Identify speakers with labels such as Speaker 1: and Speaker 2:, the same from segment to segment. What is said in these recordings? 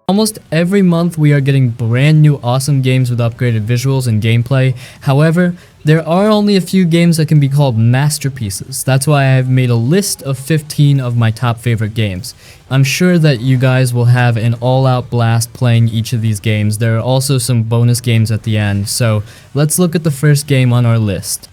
Speaker 1: Almost every month we are getting brand new awesome games with upgraded visuals and gameplay. However, there are only a few games that can be called masterpieces. That's why I have made a list of 15 of my top favorite games. I'm sure that you guys will have an all-out blast playing each of these games. There are also some bonus games at the end, so let's look at the first game on our list.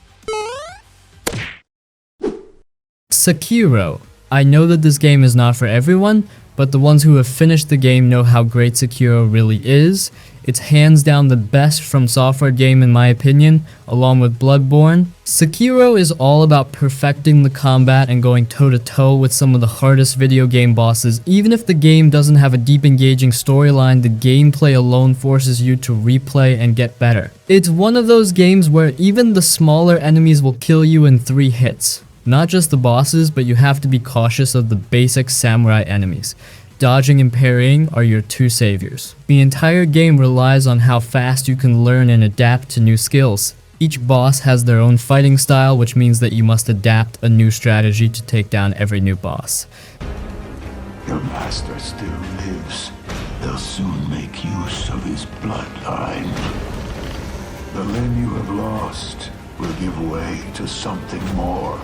Speaker 1: Sekiro. I know that this game is not for everyone, but the ones who have finished the game know how great Sekiro really is. It's hands down the best From Software game in my opinion, along with Bloodborne. Sekiro is all about perfecting the combat and going toe-to-toe with some of the hardest video game bosses. Even if the game doesn't have a deep engaging storyline, the gameplay alone forces you to replay and get better. It's one of those games where even the smaller enemies will kill you in 3 hits. Not just the bosses, but you have to be cautious of the basic samurai enemies. Dodging and parrying are your 2 saviors. The entire game relies on how fast you can learn and adapt to new skills. Each boss has their own fighting style, which means that you must adapt a new strategy to take down every new boss.
Speaker 2: Your master still lives. They'll soon make use of his bloodline. The limb you have lost will give way to something more.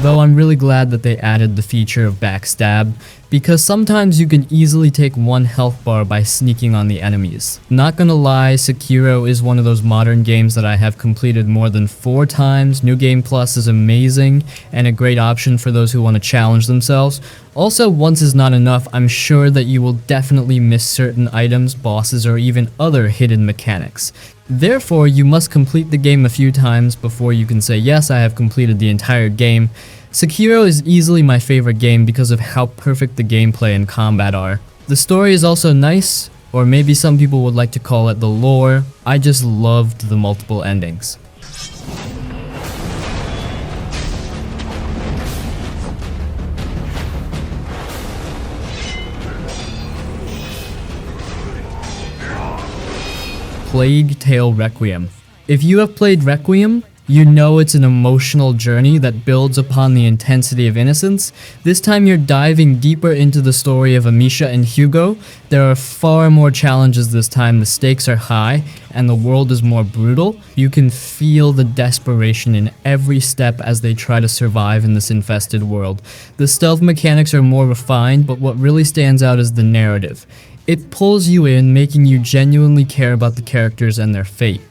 Speaker 1: Though I'm really glad that they added the feature of backstab, because sometimes you can easily take 1 health bar by sneaking on the enemies. Not gonna lie, Sekiro is one of those modern games that I have completed more than 4 times. New Game Plus is amazing and a great option for those who want to challenge themselves. Also, once is not enough, I'm sure that you will definitely miss certain items, bosses, or even other hidden mechanics. Therefore, you must complete the game a few times before you can say, yes, I have completed the entire game. Sekiro is easily my favorite game because of how perfect the gameplay and combat are. The story is also nice, or maybe some people would like to call it the lore. I just loved the multiple endings. Plague Tale Requiem. If you have played Requiem, you know it's an emotional journey that builds upon the intensity of innocence. This time you're diving deeper into the story of Amisha and Hugo. There are far more challenges this time, the stakes are high, and the world is more brutal. You can feel the desperation in every step as they try to survive in this infested world. The stealth mechanics are more refined, but what really stands out is the narrative. It pulls you in, making you genuinely care about the characters and their fate.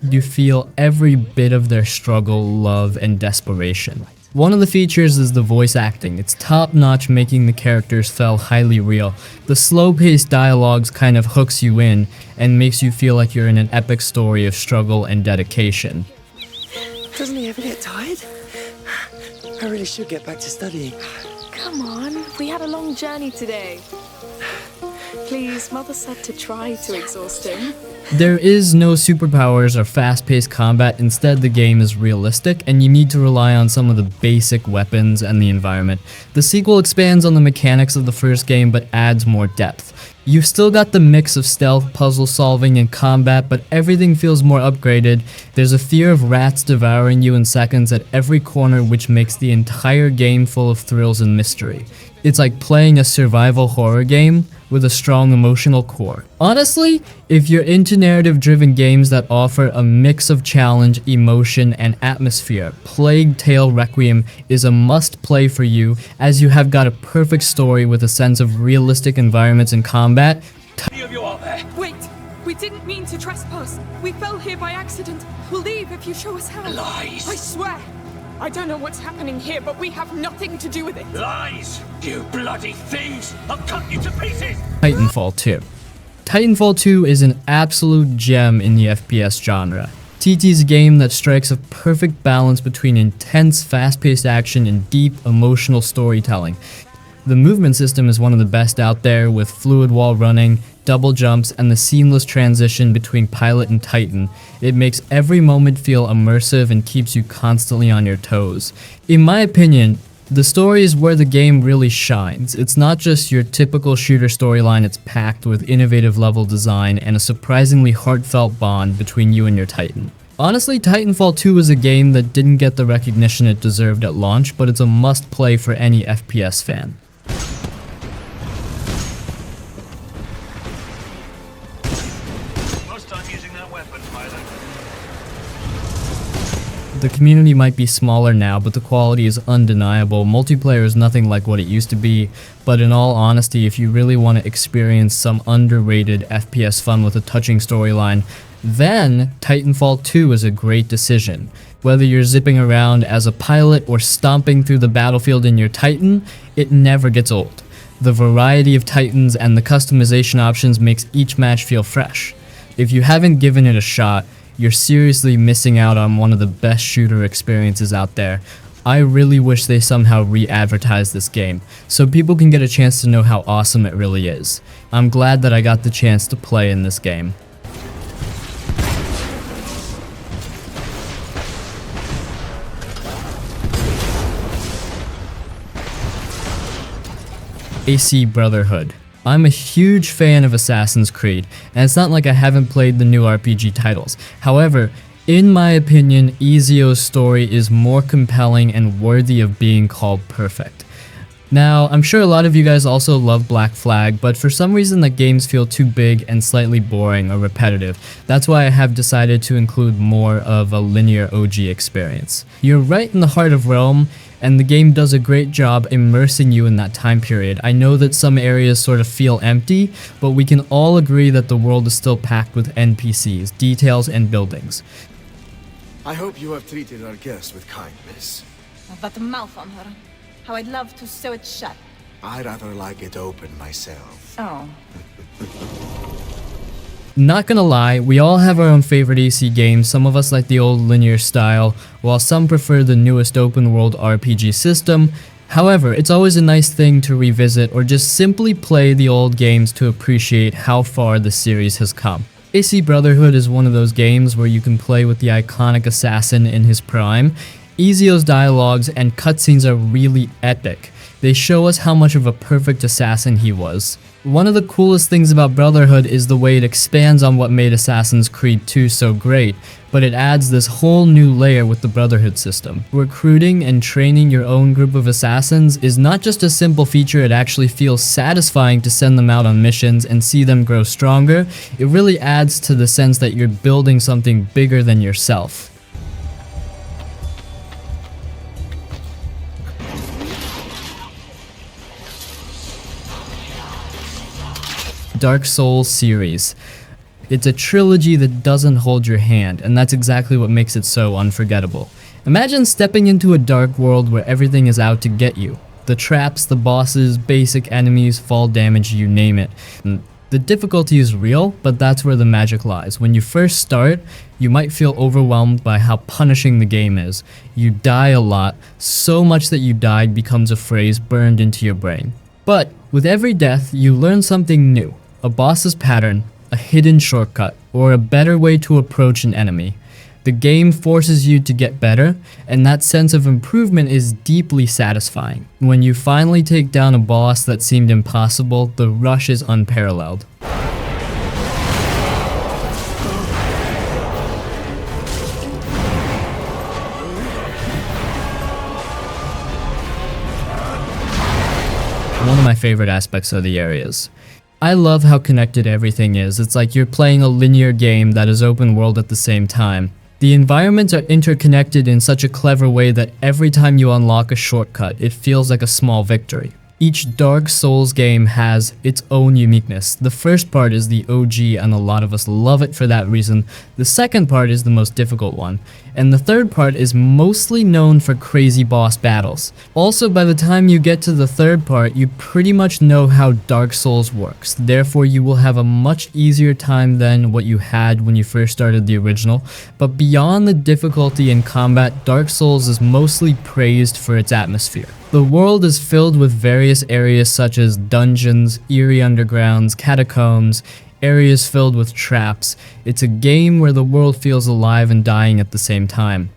Speaker 1: You feel every bit of their struggle, love, and desperation. One of the features is the voice acting. It's top-notch, making the characters feel highly real. The slow-paced dialogues kind of hooks you in and makes you feel like you're in an epic story of struggle and dedication.
Speaker 3: Doesn't he ever get tired? I really should get back to studying.
Speaker 4: Come on, we had a long journey today. Please, Mother said to try to exhaust him.
Speaker 1: There is no superpowers or fast-paced combat. Instead, the game is realistic, and you need to rely on some of the basic weapons and the environment. The sequel expands on the mechanics of the first game, but adds more depth. You've still got the mix of stealth, puzzle solving, and combat, but everything feels more upgraded. There's a fear of rats devouring you in seconds at every corner, which makes the entire game full of thrills and mystery. It's like playing a survival horror game with a strong emotional core. Honestly, if you're into narrative-driven games that offer a mix of challenge, emotion, and atmosphere, Plague Tale Requiem is a must-play for you, as you have got a perfect story with a sense of realistic environments and combat.
Speaker 5: Wait! We didn't mean to trespass. We fell here by accident. We'll leave if you show us how.
Speaker 6: Lies!
Speaker 5: I swear! I don't know what's happening here, but we have nothing to do with it.
Speaker 6: Lies! You bloody thieves! I'll cut you to pieces!
Speaker 1: Titanfall 2. Titanfall 2 is an absolute gem in the FPS genre. TT's a game that strikes a perfect balance between intense, fast-paced action and deep, emotional storytelling. The movement system is one of the best out there, with fluid wall running, double jumps, and the seamless transition between pilot and Titan. It makes every moment feel immersive and keeps you constantly on your toes. In my opinion, the story is where the game really shines. It's not just your typical shooter storyline, it's packed with innovative level design and a surprisingly heartfelt bond between you and your Titan. Honestly, Titanfall 2 is a game that didn't get the recognition it deserved at launch, but it's a must-play for any FPS fan. The community might be smaller now, but the quality is undeniable. Multiplayer is nothing like what it used to be, but in all honesty, if you really want to experience some underrated FPS fun with a touching storyline, then Titanfall 2 is a great decision. Whether you're zipping around as a pilot or stomping through the battlefield in your Titan, it never gets old. The variety of Titans and the customization options makes each match feel fresh. If you haven't given it a shot, you're seriously missing out on one of the best shooter experiences out there. I really wish they somehow re-advertised this game, so people can get a chance to know how awesome it really is. I'm glad that I got the chance to play in this game. AC Brotherhood. I'm a huge fan of Assassin's Creed, and it's not like I haven't played the new RPG titles. However, in my opinion, Ezio's story is more compelling and worthy of being called perfect. Now, I'm sure a lot of you guys also love Black Flag, but for some reason the games feel too big and slightly boring or repetitive. That's why I have decided to include more of a linear OG experience. You're right in the heart of Rome, and the game does a great job immersing you in that time period. I know that some areas sort of feel empty, but we can all agree that the world is still packed with NPCs, details, and buildings.
Speaker 7: I hope you have treated our guest with kindness.
Speaker 8: That mouth on her. How I'd love to sew it shut.
Speaker 7: I'd rather like it open myself.
Speaker 8: Oh.
Speaker 1: Not gonna lie, we all have our own favorite AC games. Some of us like the old linear style, while some prefer the newest open world RPG system. However, it's always a nice thing to revisit or just simply play the old games to appreciate how far the series has come. AC Brotherhood is one of those games where you can play with the iconic assassin in his prime. Ezio's dialogues and cutscenes are really epic. They show us how much of a perfect assassin he was. One of the coolest things about Brotherhood is the way it expands on what made Assassin's Creed 2 so great, but it adds this whole new layer with the Brotherhood system. Recruiting and training your own group of assassins is not just a simple feature, it actually feels satisfying to send them out on missions and see them grow stronger. It really adds to the sense that you're building something bigger than yourself. Dark Souls series. It's a trilogy that doesn't hold your hand, and that's exactly what makes it so unforgettable. Imagine stepping into a dark world where everything is out to get you. The traps, the bosses, basic enemies, fall damage, you name it. And the difficulty is real, but that's where the magic lies. When you first start, you might feel overwhelmed by how punishing the game is. You die a lot, so much that you died becomes a phrase burned into your brain. But with every death, you learn something new. A boss's pattern, a hidden shortcut, or a better way to approach an enemy. The game forces you to get better, and that sense of improvement is deeply satisfying. When you finally take down a boss that seemed impossible, the rush is unparalleled. One of my favorite aspects are the areas. I love how connected everything is. It's like you're playing a linear game that is open world at the same time. The environments are interconnected in such a clever way that every time you unlock a shortcut, it feels like a small victory. Each Dark Souls game has its own uniqueness. The first part is the OG and a lot of us love it for that reason. The second part is the most difficult one. And the third part is mostly known for crazy boss battles. Also, by the time you get to the third part, you pretty much know how Dark Souls works. Therefore, you will have a much easier time than what you had when you first started the original. But beyond the difficulty in combat, Dark Souls is mostly praised for its atmosphere. The world is filled with various areas such as dungeons, eerie undergrounds, catacombs, areas filled with traps. It's a game where the world feels alive and dying at the same time.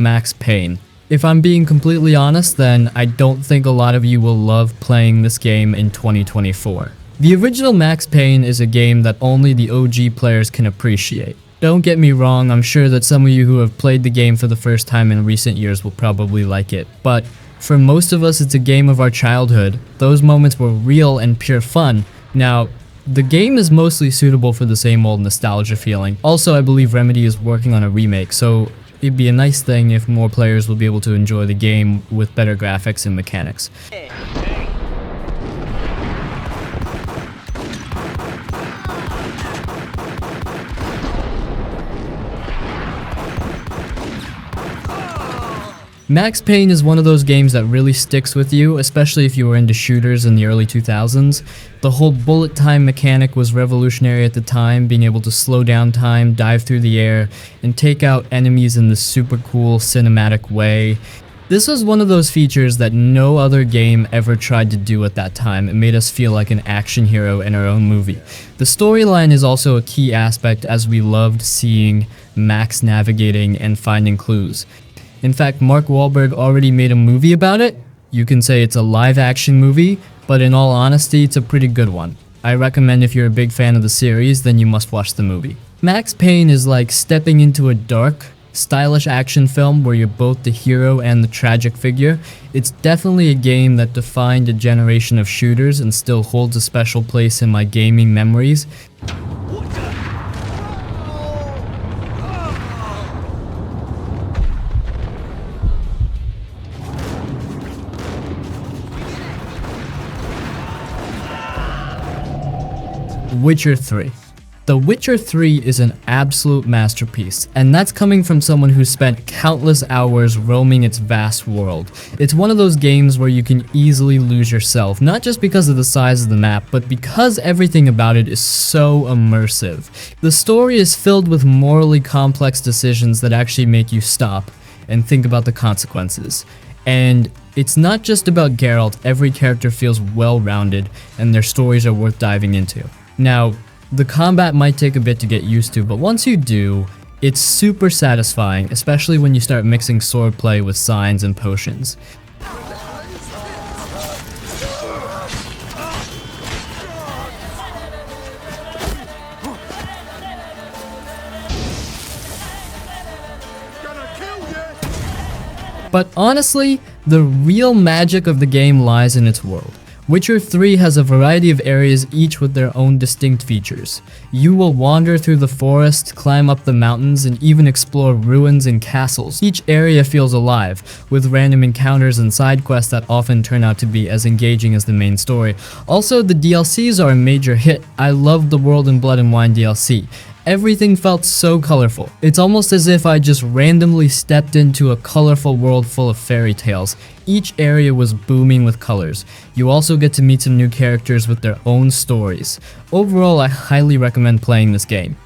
Speaker 1: Max Payne. If I'm being completely honest, then I don't think a lot of you will love playing this game in 2024. The original Max Payne is a game that only the OG players can appreciate. Don't get me wrong, I'm sure that some of you who have played the game for the first time in recent years will probably like it, but For most of us, it's a game of our childhood. Those moments were real and pure fun. Now, the game is mostly suitable for the same old nostalgia feeling. Also, I believe Remedy is working on a remake, so it'd be a nice thing if more players will be able to enjoy the game with better graphics and mechanics. Max Payne is one of those games that really sticks with you, especially if you were into shooters in the early 2000s. The whole bullet time mechanic was revolutionary at the time, being able to slow down time, dive through the air, and take out enemies in this super cool cinematic way. This was one of those features that no other game ever tried to do at that time. It made us feel like an action hero in our own movie. The storyline is also a key aspect, as we loved seeing Max navigating and finding clues. In fact, Mark Wahlberg already made a movie about it. You can say it's a live-action movie, but in all honesty, it's a pretty good one. I recommend if you're a big fan of the series, then you must watch the movie. Max Payne is like stepping into a dark, stylish action film where you're both the hero and the tragic figure. It's definitely a game that defined a generation of shooters and still holds a special place in my gaming memories. Witcher 3. The Witcher 3 is an absolute masterpiece, and that's coming from someone who spent countless hours roaming its vast world. It's one of those games where you can easily lose yourself, not just because of the size of the map, but because everything about it is so immersive. The story is filled with morally complex decisions that actually make you stop and think about the consequences. And it's not just about Geralt, every character feels well-rounded, and their stories are worth diving into. Now, the combat might take a bit to get used to, but once you do, it's super satisfying, especially when you start mixing swordplay with signs and potions. But honestly, the real magic of the game lies in its world. Witcher 3 has a variety of areas, each with their own distinct features. You will wander through the forest, climb up the mountains, and even explore ruins and castles. Each area feels alive, with random encounters and side quests that often turn out to be as engaging as the main story. Also, the DLCs are a major hit. I love the World in Blood and Wine DLC. Everything felt so colorful. It's almost as if I just randomly stepped into a colorful world full of fairy tales. Each area was booming with colors. You also get to meet some new characters with their own stories. Overall, I highly recommend playing this game.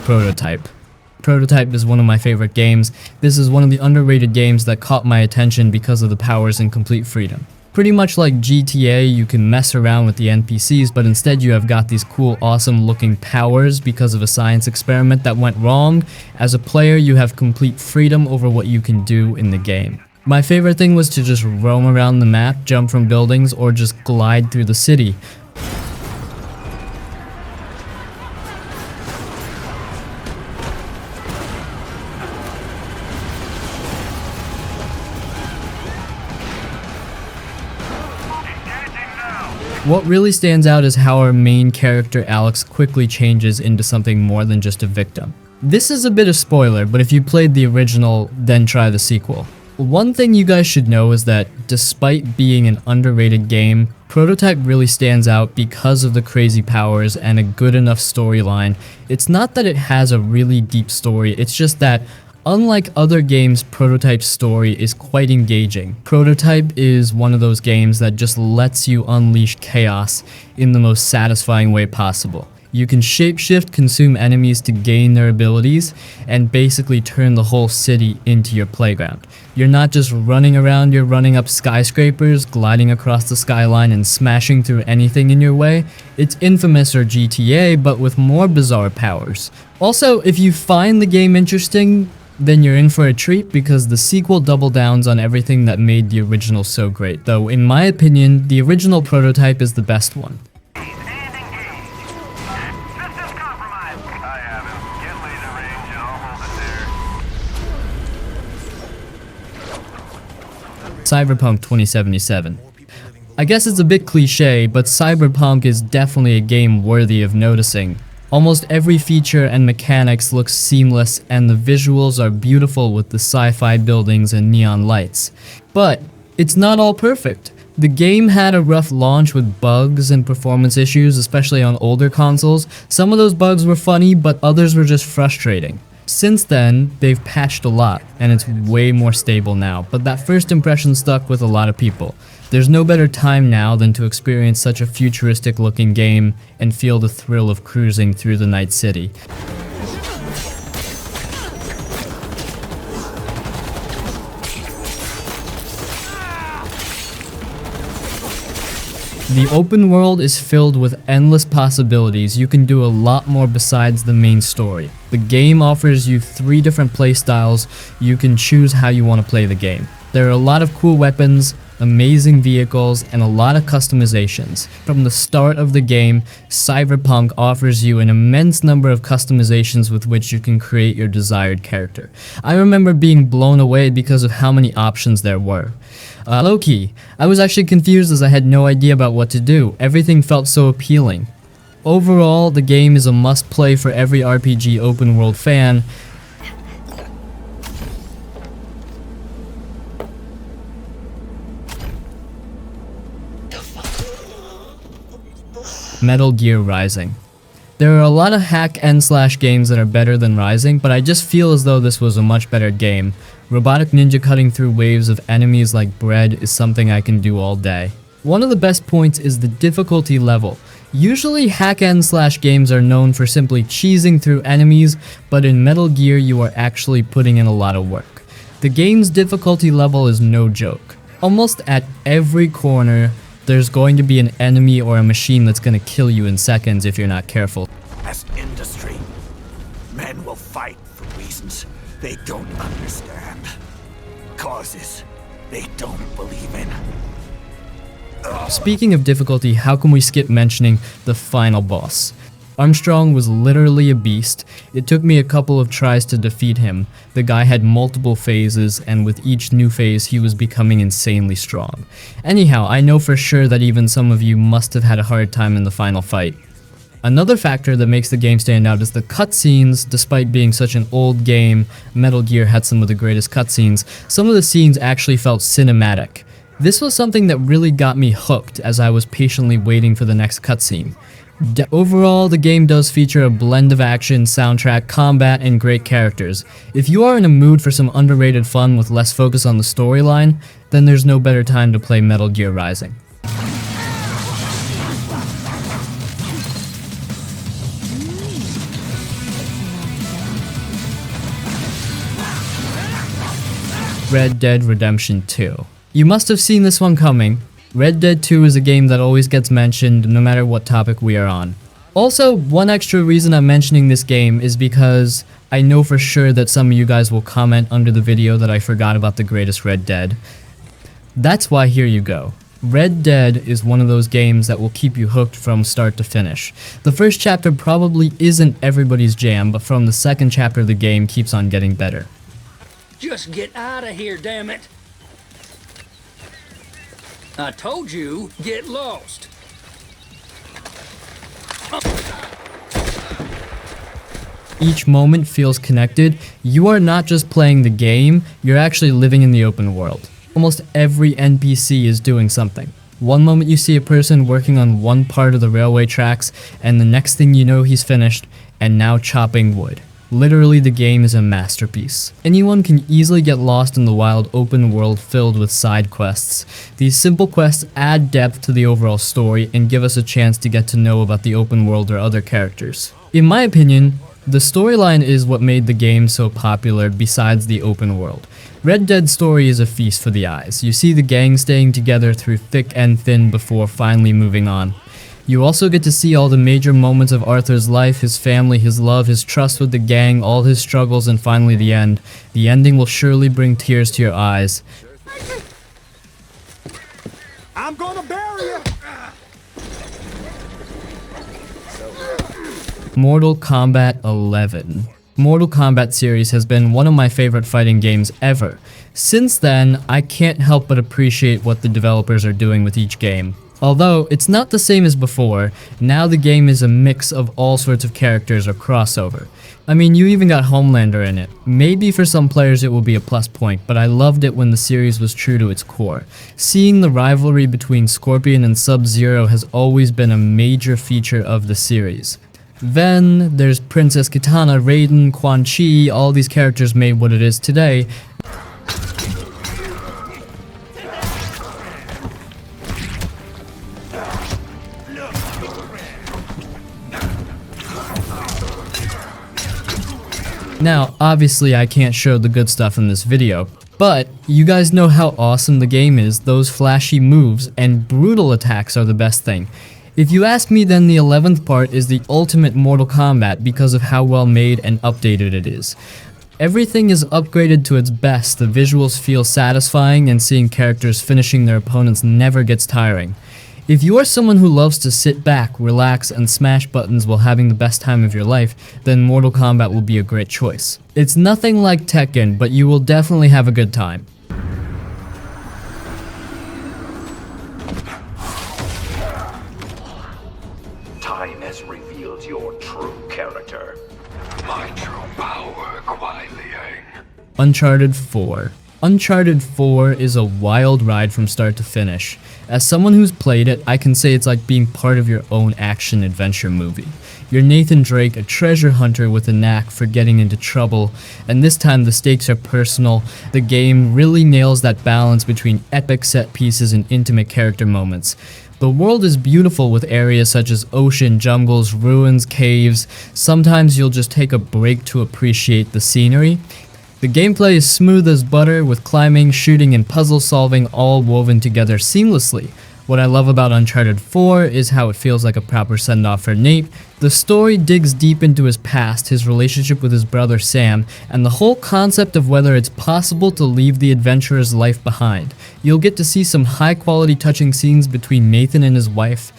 Speaker 1: Prototype. Prototype is one of my favorite games. This is one of the underrated games that caught my attention because of the powers and complete freedom. Pretty much like GTA, you can mess around with the NPCs, but instead you have got these cool, awesome looking powers because of a science experiment that went wrong. As a player, you have complete freedom over what you can do in the game. My favorite thing was to just roam around the map, jump from buildings, or just glide through the city. What really stands out is how our main character Alex quickly changes into something more than just a victim. This is a bit of spoiler, but if you played the original, then try the sequel. One thing you guys should know is that despite being an underrated game, Prototype really stands out because of the crazy powers and a good enough storyline. It's not that it has a really deep story, it's just that unlike other games, Prototype's story is quite engaging. Prototype is one of those games that just lets you unleash chaos in the most satisfying way possible. You can shapeshift, consume enemies to gain their abilities, and basically turn the whole city into your playground. You're not just running around, you're running up skyscrapers, gliding across the skyline, and smashing through anything in your way. It's Infamous or GTA, but with more bizarre powers. Also, if you find the game interesting, then you're in for a treat because the sequel double downs on everything that made the original so great, though in my opinion, the original Prototype is the best one.
Speaker 6: System's compromised. I
Speaker 1: Cyberpunk 2077. I guess it's a bit cliche, but Cyberpunk is definitely a game worthy of noticing. Almost every feature and mechanics looks seamless, and the visuals are beautiful with the sci-fi buildings and neon lights. But it's not all perfect. The game had a rough launch with bugs and performance issues, especially on older consoles. Some of those bugs were funny, but others were just frustrating. Since then, they've patched a lot, and it's way more stable now, but that first impression stuck with a lot of people. There's no better time now than to experience such a futuristic looking game and feel the thrill of cruising through the night city. The open world is filled with endless possibilities. You can do a lot more besides the main story. The game offers you 3 different playstyles. You can choose how you want to play the game. There are a lot of cool weapons, amazing vehicles, and a lot of customizations. From the start of the game, Cyberpunk offers you an immense number of customizations with which you can create your desired character. I remember being blown away because of how many options there were. Low-key, I was actually confused as I had no idea about what to do. Everything felt so appealing. Overall, the game is a must-play for every RPG open-world fan. Metal Gear Rising. There are a lot of hack and slash games that are better than Rising, but I just feel as though this was a much better game. Robotic ninja cutting through waves of enemies like bread is something I can do all day. One of the best points is the difficulty level. Usually hack and slash games are known for simply cheesing through enemies, but in Metal Gear you are actually putting in a lot of work. The game's difficulty level is no joke. Almost at every corner, there's going to be an enemy or a machine that's going to kill you in seconds if you're not careful.
Speaker 6: As industry, men will fight for reasons they don't understand. Causes they don't believe in.
Speaker 1: Speaking of difficulty, how can we skip mentioning the final boss? Armstrong was literally a beast. It took me a couple of tries to defeat him. The guy had multiple phases, and with each new phase he was becoming insanely strong. Anyhow, I know for sure that even some of you must have had a hard time in the final fight. Another factor that makes the game stand out is the cutscenes. Despite being such an old game, Metal Gear had some of the greatest cutscenes. Some of the scenes actually felt cinematic. This was something that really got me hooked as I was patiently waiting for the next cutscene. Overall, the game does feature a blend of action, soundtrack, combat, and great characters. If you are in a mood for some underrated fun with less focus on the storyline, then there's no better time to play Metal Gear Rising. Red Dead Redemption 2. You must have seen this one coming. Red Dead 2 is a game that always gets mentioned no matter what topic we are on. Also, one extra reason I'm mentioning this game is because I know for sure that some of you guys will comment under the video that I forgot about the greatest Red Dead. That's why here you go. Red Dead is one of those games that will keep you hooked from start to finish. The first chapter probably isn't everybody's jam, but from the second chapter the game keeps on getting better.
Speaker 6: Just get out of here, damn it! I told you, get lost.
Speaker 1: Each moment feels connected. You are not just playing the game, you're actually living in the open world. Almost every NPC is doing something. One moment you see a person working on one part of the railway tracks, and the next thing you know he's finished, and now chopping wood. Literally, the game is a masterpiece. Anyone can easily get lost in the wild open world filled with side quests. These simple quests add depth to the overall story and give us a chance to get to know about the open world or other characters. In my opinion, the storyline is what made the game so popular besides the open world. Red Dead's story is a feast for the eyes. You see the gang staying together through thick and thin before finally moving on. You also get to see all the major moments of Arthur's life, his family, his love, his trust with the gang, all his struggles, and finally the end. The ending will surely bring tears to your eyes.
Speaker 7: I'm gonna bury you!
Speaker 1: Mortal Kombat 11. Mortal Kombat series has been one of my favorite fighting games ever. Since then, I can't help but appreciate what the developers are doing with each game. Although, it's not the same as before, now the game is a mix of all sorts of characters or crossover. I mean, you even got Homelander in it. Maybe for some players it will be a plus point, but I loved it when the series was true to its core. Seeing the rivalry between Scorpion and Sub-Zero has always been a major feature of the series. Then, there's Princess Kitana, Raiden, Quan Chi, all these characters made what it is today. Now, obviously I can't show the good stuff in this video, but you guys know how awesome the game is. Those flashy moves and brutal attacks are the best thing. If you ask me, then the 11th part is the ultimate Mortal Kombat because of how well made and updated it is. Everything is upgraded to its best, the visuals feel satisfying, and seeing characters finishing their opponents never gets tiring. If you are someone who loves to sit back, relax, and smash buttons while having the best time of your life, then Mortal Kombat will be a great choice. It's nothing like Tekken, but you will definitely have a good time.
Speaker 2: Time has revealed your true character. My true power, Kuai Liang.
Speaker 1: Uncharted 4. Uncharted 4 is a wild ride from start to finish. As someone who's played it, I can say it's like being part of your own action-adventure movie. You're Nathan Drake, a treasure hunter with a knack for getting into trouble, and this time the stakes are personal. The game really nails that balance between epic set pieces and intimate character moments. The world is beautiful with areas such as ocean, jungles, ruins, caves. Sometimes you'll just take a break to appreciate the scenery. The gameplay is smooth as butter, with climbing, shooting, and puzzle solving all woven together seamlessly. What I love about Uncharted 4 is how it feels like a proper send-off for Nate. The story digs deep into his past, his relationship with his brother Sam, and the whole concept of whether it's possible to leave the adventurer's life behind. You'll get to see some high-quality touching scenes between Nathan and his wife.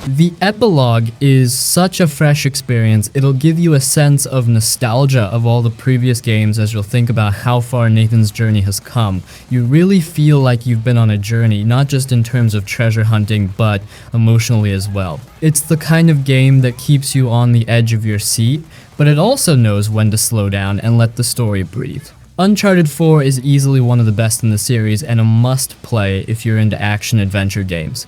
Speaker 1: The epilogue is such a fresh experience. It'll give you a sense of nostalgia of all the previous games as you'll think about how far Nathan's journey has come. You really feel like you've been on a journey, not just in terms of treasure hunting, but emotionally as well. It's the kind of game that keeps you on the edge of your seat, but it also knows when to slow down and let the story breathe. Uncharted 4 is easily one of the best in the series and a must play if you're into action-adventure games.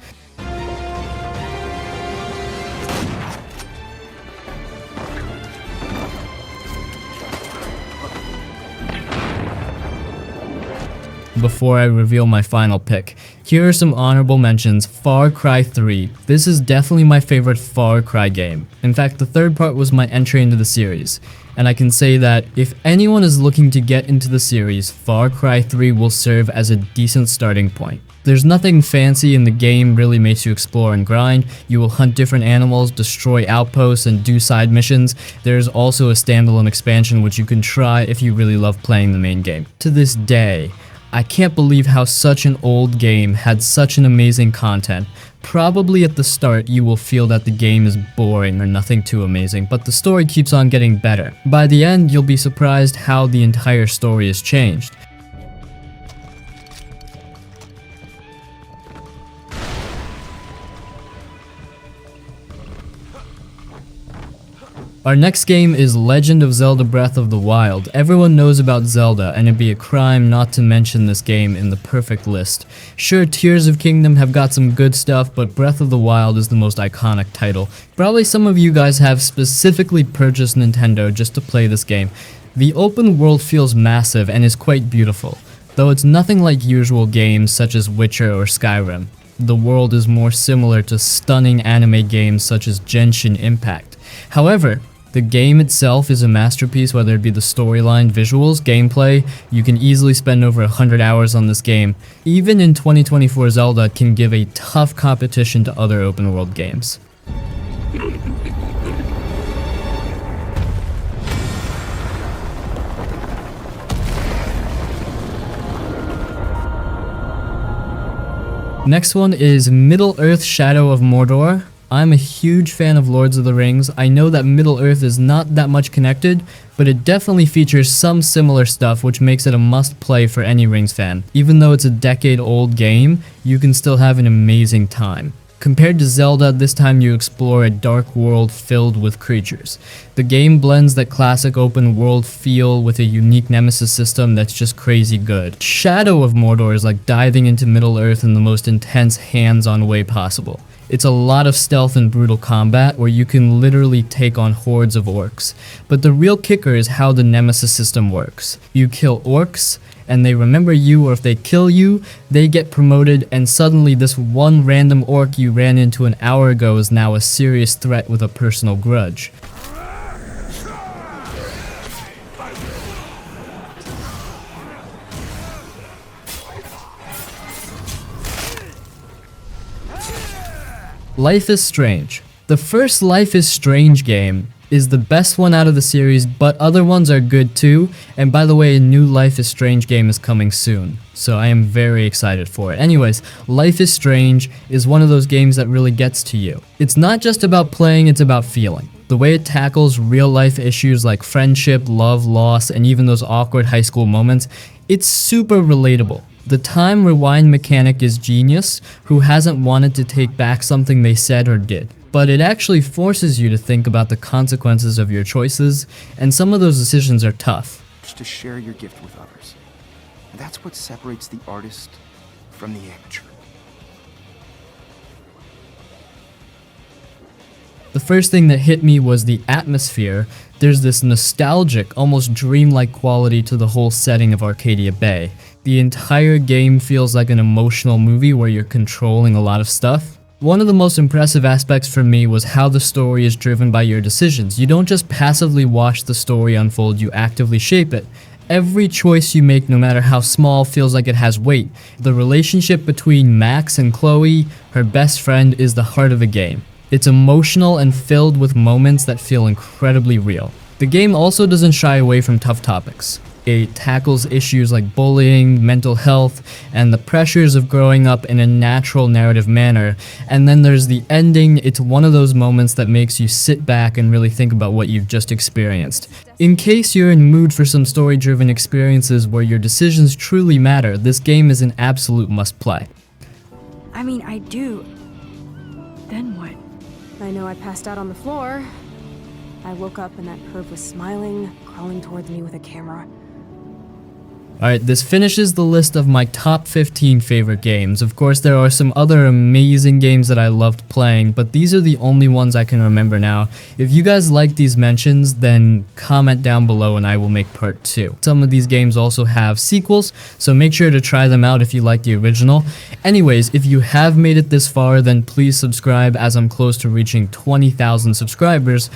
Speaker 1: Before I reveal my final pick, here are some honorable mentions. Far Cry 3. This is definitely my favorite Far Cry game. In fact, the third part was my entry into the series. And I can say that if anyone is looking to get into the series, Far Cry 3 will serve as a decent starting point. There's nothing fancy, and the game really makes you explore and grind. You will hunt different animals, destroy outposts, and do side missions. There's also a standalone expansion which you can try if you really love playing the main game. To this day, I can't believe how such an old game had such an amazing content. Probably at the start you will feel that the game is boring or nothing too amazing, but the story keeps on getting better. By the end, you'll be surprised how the entire story has changed. Our next game is Legend of Zelda Breath of the Wild. Everyone knows about Zelda, and it'd be a crime not to mention this game in the perfect list. Sure, Tears of Kingdom have got some good stuff, but Breath of the Wild is the most iconic title. Probably some of you guys have specifically purchased Nintendo just to play this game. The open world feels massive and is quite beautiful, though it's nothing like usual games such as Witcher or Skyrim. The world is more similar to stunning anime games such as Genshin Impact. However, the game itself is a masterpiece, whether it be the storyline, visuals, gameplay. You can easily spend over 100 hours on this game. Even in 2024, Zelda can give a tough competition to other open world games. Next one is Middle-earth: Shadow of Mordor. I'm a huge fan of Lords of the Rings. I know that Middle-earth is not that much connected, but it definitely features some similar stuff, which makes it a must-play for any Rings fan. Even though it's a decade-old game, you can still have an amazing time. Compared to Zelda, this time you explore a dark world filled with creatures. The game blends that classic open world feel with a unique nemesis system that's just crazy good. Shadow of Mordor is like diving into Middle-earth in the most intense hands-on way possible. It's a lot of stealth and brutal combat where you can literally take on hordes of orcs. But the real kicker is how the nemesis system works. You kill orcs, and they remember you, or if they kill you, they get promoted, and suddenly this one random orc you ran into an hour ago is now a serious threat with a personal grudge. Life is Strange. The first Life is Strange game is the best one out of the series, but other ones are good too. And by the way, a new Life is Strange game is coming soon, so I am very excited for it. Anyways, Life is Strange is one of those games that really gets to you. It's not just about playing, it's about feeling. The way it tackles real life issues like friendship, love, loss, and even those awkward high school moments, it's super relatable. The time rewind mechanic is genius. Who hasn't wanted to take back something they said or did? But it actually forces you to think about the consequences of your choices, and some of those decisions are tough.
Speaker 9: To share your gift with others. That's what separates the artist from the amateur.
Speaker 1: The first thing that hit me was the atmosphere. There's this nostalgic, almost dreamlike quality to the whole setting of Arcadia Bay. The entire game feels like an emotional movie where you're controlling a lot of stuff. One of the most impressive aspects for me was how the story is driven by your decisions. You don't just passively watch the story unfold, you actively shape it. Every choice you make, no matter how small, feels like it has weight. The relationship between Max and Chloe, her best friend, is the heart of the game. It's emotional and filled with moments that feel incredibly real. The game also doesn't shy away from tough topics. It tackles issues like bullying, mental health, and the pressures of growing up in a natural narrative manner. And then there's the ending. It's one of those moments that makes you sit back and really think about what you've just experienced. In case you're in the mood for some story-driven experiences where your decisions truly matter, this game is an absolute must-play.
Speaker 10: I mean, I do. Then what? I know I passed out on the floor. I woke up and that perv was smiling, crawling towards me with a camera.
Speaker 1: Alright, this finishes the list of my top 15 favorite games. Of course, there are some other amazing games that I loved playing, but these are the only ones I can remember now. If you guys like these mentions, then comment down below and I will make part 2. Some of these games also have sequels, so make sure to try them out if you like the original. Anyways, if you have made it this far, then please subscribe as I'm close to reaching 20,000 subscribers.